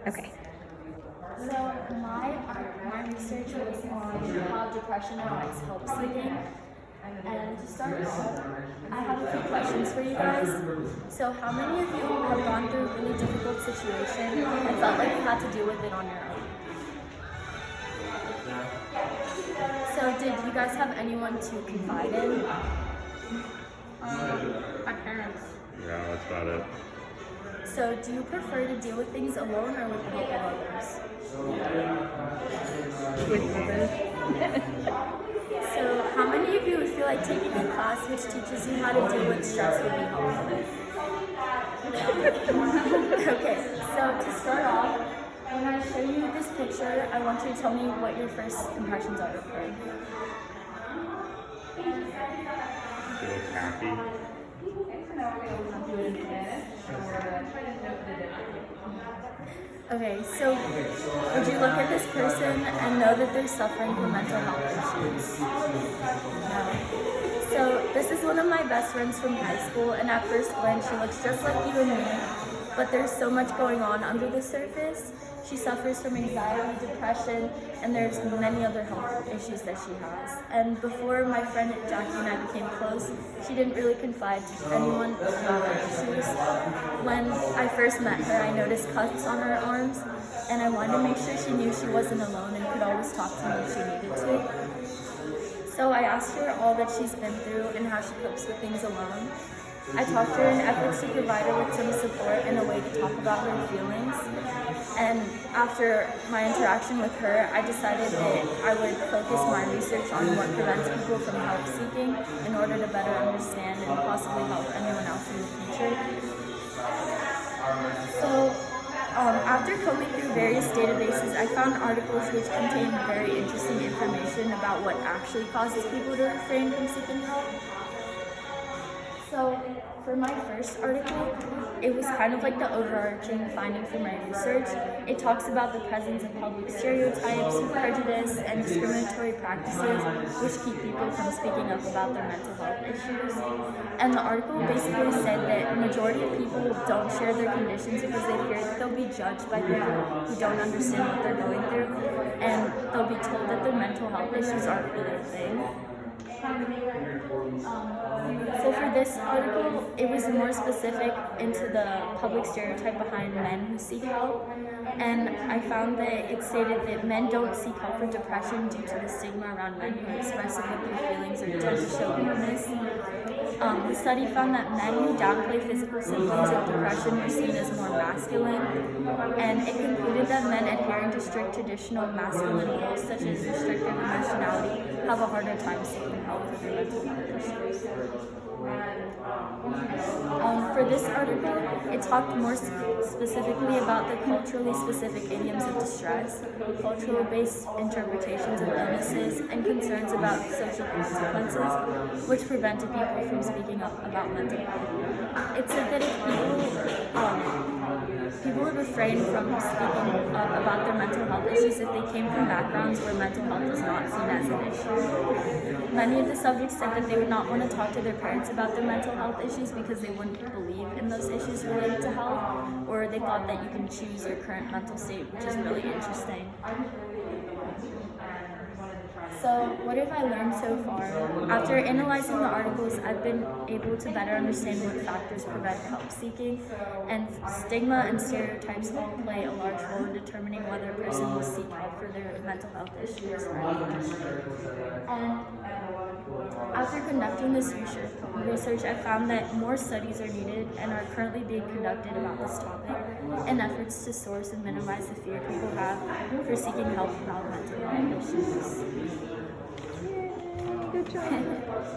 Okay. So my research was on how depression affects help seeking. And to start off, I have a few questions for you guys. So how many of you have gone through a really difficult situation and felt like you had to deal with it on your own? So did you guys have anyone to confide in? My parents. Yeah, that's about it. So do you prefer to deal with things alone or with the help of others? With others. So how many of you would feel like taking a class which teaches you how to deal with stress would be helpful? Okay, so to start off, when I show you this picture, I want you to tell me what your first impressions are of her. Feels happy. Okay, so would you look at this person and know that they're suffering from mental health issues? No. So this is one of my best friends from high school, and at first glance she looks just like you and me, but there's so much going on under the surface. She suffers from anxiety, depression, and there's many other health issues that she has. And before my friend Jackie and I became close, she didn't really confide to anyone about her issues. When I first met her, I noticed cuts on her arms, and I wanted to make sure she knew she wasn't alone and could always talk to me if she needed to. So I asked her all that she's been through and how she copes with things alone. I talked to her in efforts to provide her with some support and a way to talk about her feelings. And after my interaction with her, I decided that I would focus my research on what prevents people from help seeking in order to better understand and possibly help anyone else in the future. So after combing through various databases, I found articles which contain very interesting information about what actually causes people to refrain from seeking help. So for my first article, it was kind of like the overarching finding for my research. It talks about the presence of public stereotypes, prejudice, and discriminatory practices which keep people from speaking up about their mental health issues. And the article basically said that the majority of people don't share their conditions because they fear that they'll be judged by people who don't understand what they're going through, and they'll be told that their mental health issues aren't really a thing. So for this article, it was more specific into the public stereotype behind men who seek help, and I found that it stated that men don't seek help for depression due to the stigma around men who are expressive with their feelings or tend to show weakness. The study found that men who downplay physical symptoms of depression were seen as more masculine, and it concluded that men adhering to strict traditional masculine roles such as restrictive emotionality have a harder time seeking help for their mental health issues. For this article, it talked more specifically about the culturally specific idioms of distress, cultural-based interpretations of illnesses, and concerns about social consequences, which prevented people from speaking up about mental health. It said that if people would refrain from speaking up about their mental health issues if they came from backgrounds where mental health is not seen as an issue. Many of the subjects said that they would not want to talk to their parents about their mental health issues because they wouldn't believe in those issues related to health, or they thought that you can choose your current mental state, which is really interesting. So what have I learned so far? After analyzing the articles, I've been able to better understand what factors prevent help seeking, and stigma and stereotypes all play a large role in determining whether a person will seek help for their mental health issues. And after conducting this research, I found that more studies are needed and are currently being conducted about this topic in efforts to source and minimize the fear people have for seeking help about mental health issues. Good job.